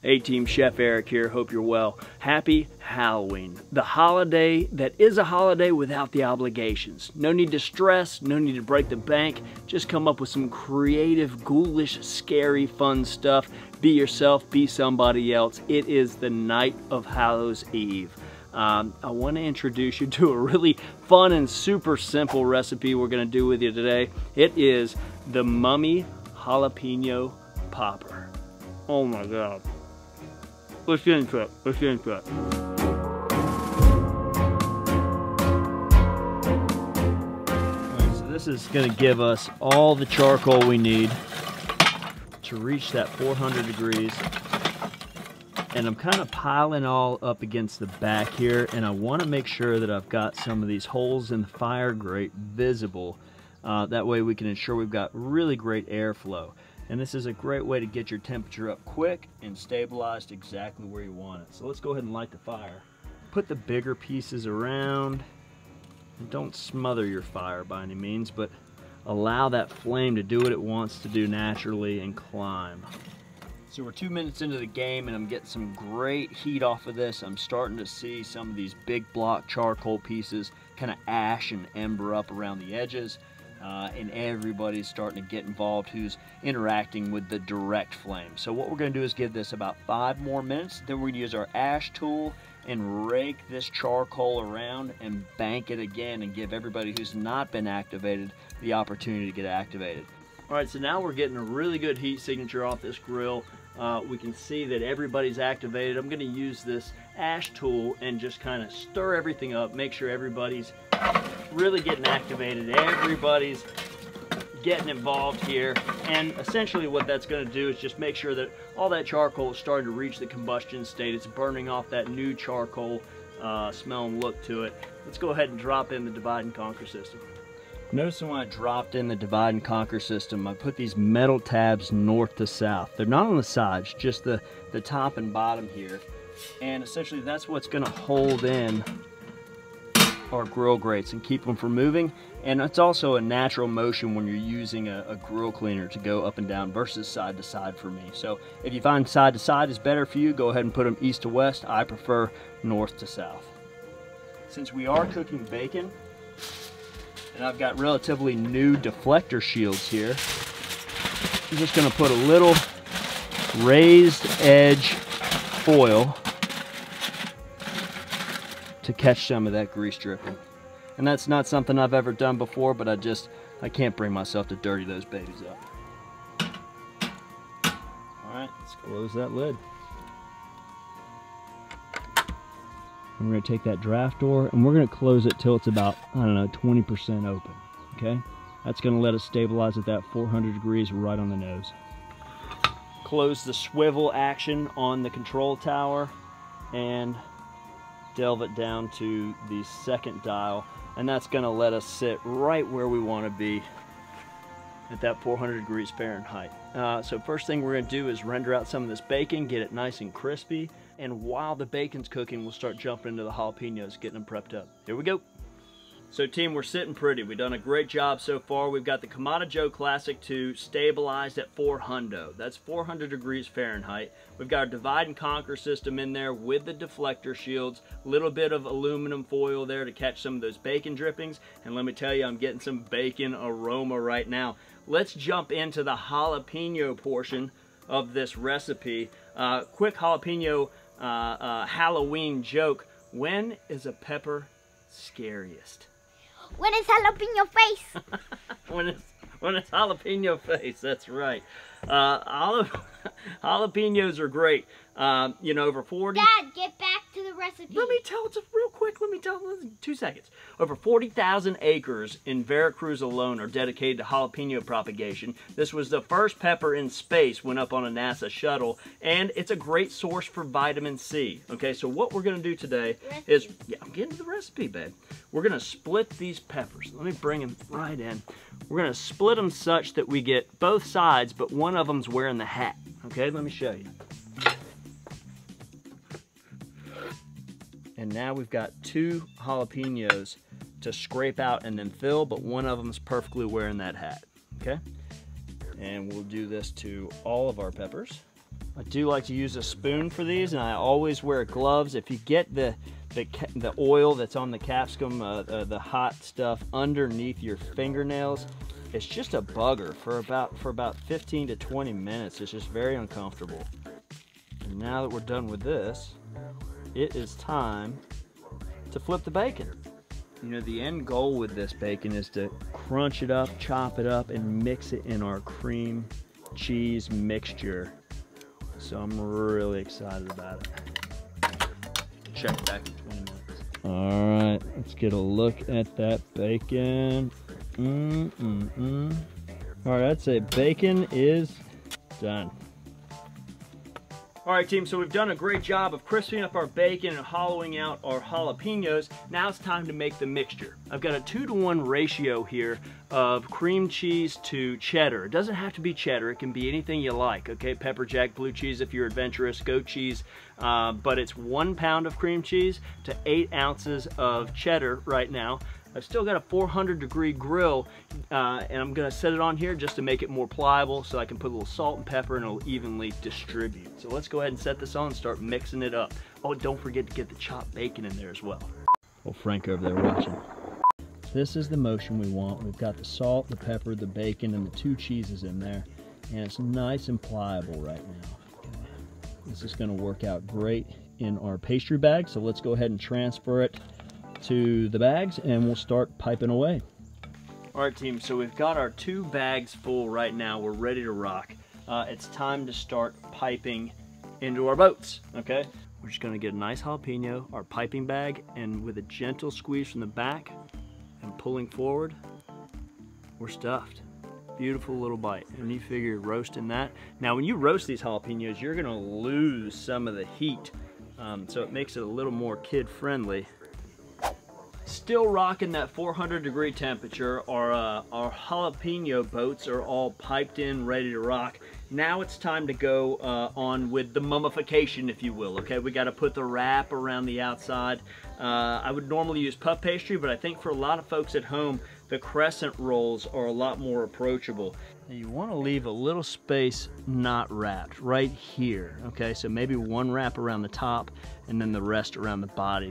Hey team, Chef Eric here, hope you're well. Happy Halloween. The holiday that is a holiday without the obligations. No need to stress, no need to break the bank. Just come up with some creative, ghoulish, scary, fun stuff. Be yourself, be somebody else. It is the night of Hallows Eve. I want to introduce you to a really fun and super simple recipe we're going to do with you today. It is the Mummy Jalapeno Popper. Oh my God. Let's get into it. Let's get into it. Alright, so this is going to give us all the charcoal we need to reach that 400 degrees. And I'm kind of piling all up against the back here, and I want to make sure that I've got some of these holes in the fire grate visible. That way we can ensure we've got really great airflow. And this is a great way to get your temperature up quick and stabilized exactly where you want it. So let's go ahead and light the fire. Put the bigger pieces around, and don't smother your fire by any means, but allow that flame to do what it wants to do naturally and climb. So we're 2 minutes into the game and I'm getting some great heat off of this. I'm starting to see some of these big block charcoal pieces kind of ash and ember up around the edges. And everybody's starting to get involved who's interacting with the direct flame. So what we're going to do is give this about 5 more minutes. Then we're going to use our ash tool and rake this charcoal around and bank it again and give everybody who's not been activated the opportunity to get activated. All right, so now we're getting a really good heat signature off this grill. We can see that everybody's activated. I'm going to use this ash tool and just kind of stir everything up, make sure everybody's really getting activated. Everybody's getting involved here. And essentially what that's going to do is just make sure that all that charcoal is starting to reach the combustion state. It's burning off that new charcoal smell and look to it. Let's go ahead and drop in the divide and conquer system. Notice when I dropped in the divide and conquer system, I put these metal tabs north to south. They're not on the sides, just the top and bottom here. And essentially that's what's going to hold in our grill grates and keep them from moving. And it's also a natural motion when you're using a grill cleaner to go up and down versus side to side for me. So if you find side to side is better for you, go ahead and put them east to west. I prefer north to south. Since we are cooking bacon, and I've got relatively new deflector shields here, I'm just going to put a little raised edge foil to catch some of that grease dripping. And that's not something I've ever done before, but I can't bring myself to dirty those babies up. Alright, let's close that lid. And we're going to take that draft door and we're going to close it till it's about, I don't know, 20% open. Okay? That's going to let us stabilize at that 400 degrees right on the nose. Close the swivel action on the control tower and delve it down to the second dial, and that's going to let us sit right where we want to be at that 400 degrees Fahrenheit. So first thing we're going to do is render out some of this bacon, get it nice and crispy, and while the bacon's cooking, we'll start jumping into the jalapenos, getting them prepped up. Here we go. So team, we're sitting pretty. We've done a great job so far. We've got the Kamado Joe Classic 2 stabilized at 400. That's 400 degrees Fahrenheit. We've got our divide and conquer system in there with the deflector shields, a little bit of aluminum foil there to catch some of those bacon drippings. And let me tell you, I'm getting some bacon aroma right now. Let's jump into the jalapeno portion of this recipe. Quick jalapeno Halloween joke. When is a pepper scariest? When it's jalapeno face. when it's jalapeno face, that's right. Jalapenos are great. You know, over 40... Dad, get back to the recipe. Let me tell it real quick. Let me tell it 2 seconds. Over 40,000 acres in Veracruz alone are dedicated to jalapeno propagation. This was the first pepper in space, went up on a NASA shuttle, and it's a great source for vitamin C. Okay, so what we're going to do today is... Yeah, I'm getting to the recipe, babe. We're going to split these peppers. Let me bring them right in. We're going to split them such that we get both sides, but one of them's wearing the hat. Okay, let me show you. And now we've got 2 jalapenos to scrape out and then fill, but one of them's perfectly wearing that hat. Okay? And we'll do this to all of our peppers. I do like to use a spoon for these, and I always wear gloves. If you get the oil that's on the capsicum, the hot stuff underneath your fingernails, it's just a bugger for about 15 to 20 minutes. It's just very uncomfortable. And now that we're done with this, it is time to flip the bacon. You know, the end goal with this bacon is to crunch it up, chop it up, and mix it in our cream cheese mixture. So I'm really excited about it. Check back in 20 minutes. All right, let's get a look at that bacon. All right, I'd say bacon is done. All right, team, so we've done a great job of crisping up our bacon and hollowing out our jalapenos. Now it's time to make the mixture. I've got a 2-to-1 ratio here of cream cheese to cheddar. It doesn't have to be cheddar, it can be anything you like, okay? Pepper jack, blue cheese if you're adventurous, goat cheese, but it's 1 pound of cream cheese to 8 ounces of cheddar right now. I've still got a 400-degree grill, and I'm gonna set it on here just to make it more pliable so I can put a little salt and pepper and it'll evenly distribute. So let's go ahead and set this on and start mixing it up. Oh, don't forget to get the chopped bacon in there as well. Oh, Frank over there watching. This is the motion we want. We've got the salt, the pepper, the bacon, and the 2 cheeses in there, and it's nice and pliable right now. Okay. This is gonna work out great in our pastry bag, so let's go ahead and transfer it to the bags and we'll start piping away. All right, team, so we've got our 2 bags full right now. We're ready to rock. It's time to start piping into our boats, okay? We're just gonna get a nice jalapeno, our piping bag, and with a gentle squeeze from the back and pulling forward, we're stuffed. Beautiful little bite. And you figure roasting that. Now, when you roast these jalapenos, you're gonna lose some of the heat, so it makes it a little more kid-friendly. Still rocking that 400-degree temperature. Our jalapeno boats are all piped in, ready to rock. Now it's time to go on with the mummification, if you will. Okay, we got to put the wrap around the outside. I would normally use puff pastry, but I think for a lot of folks at home, the Crescent rolls are a lot more approachable. Now you want to leave a little space not wrapped right here. Okay, so maybe 1 wrap around the top and then the rest around the body.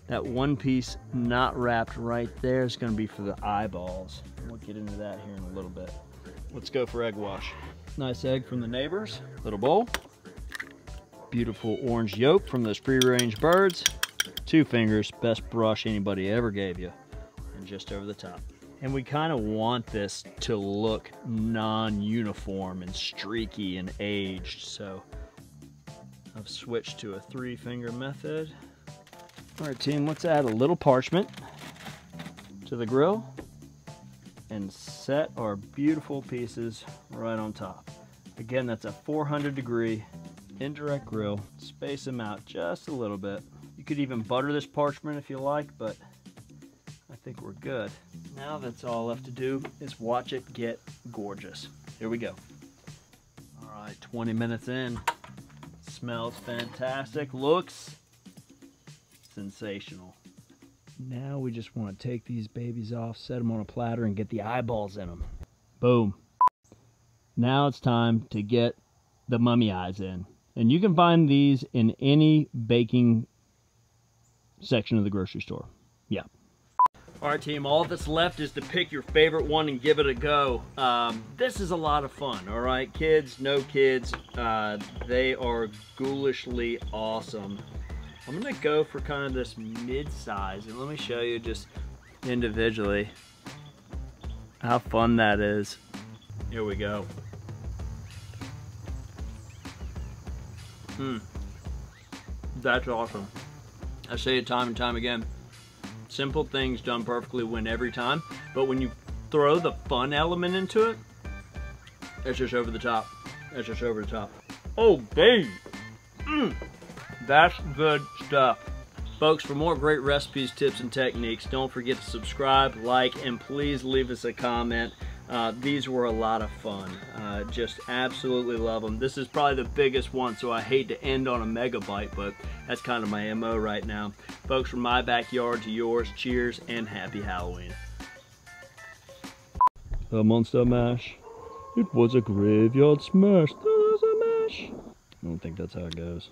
That 1 piece not wrapped right there is going to be for the eyeballs. We'll get into that here in a little bit. Let's go for egg wash. Nice egg from the neighbors. Little bowl. Beautiful orange yolk from those free-range birds. 2 fingers, best brush anybody ever gave you. And just over the top. And we kind of want this to look non-uniform and streaky and aged, so I've switched to a 3-finger method. All right, team, let's add a little parchment to the grill and set our beautiful pieces right on top. Again, that's a 400-degree indirect grill. Space them out just a little bit. You could even butter this parchment if you like, but I think we're good. Now that's all left to do is watch it get gorgeous. Here we go. All right, 20 minutes in. Smells fantastic, looks sensational. Now we just want to take these babies off, set them on a platter, and get the eyeballs in them. Boom. Now it's time to get the mummy eyes in. And you can find these in any baking section of the grocery store. Yeah. All right, team, all that's left is to pick your favorite one and give it a go. This is a lot of fun, all right? Kids, no kids, they are ghoulishly awesome. I'm gonna go for kind of this mid-size, and let me show you just individually how fun that is. Here we go. That's awesome. I say it time and time again. Simple things done perfectly win every time, but when you throw the fun element into it, it's just over the top. It's just over the top. Oh, baby. That's good stuff. Folks, for more great recipes, tips, and techniques, don't forget to subscribe, like, and please leave us a comment. These were a lot of fun. Just absolutely love them. This is probably the biggest one, so I hate to end on a megabyte, but that's kind of my MO right now. Folks, from my backyard to yours, cheers and happy Halloween. A monster mash. It was a graveyard smash. There was a mash. I don't think that's how it goes.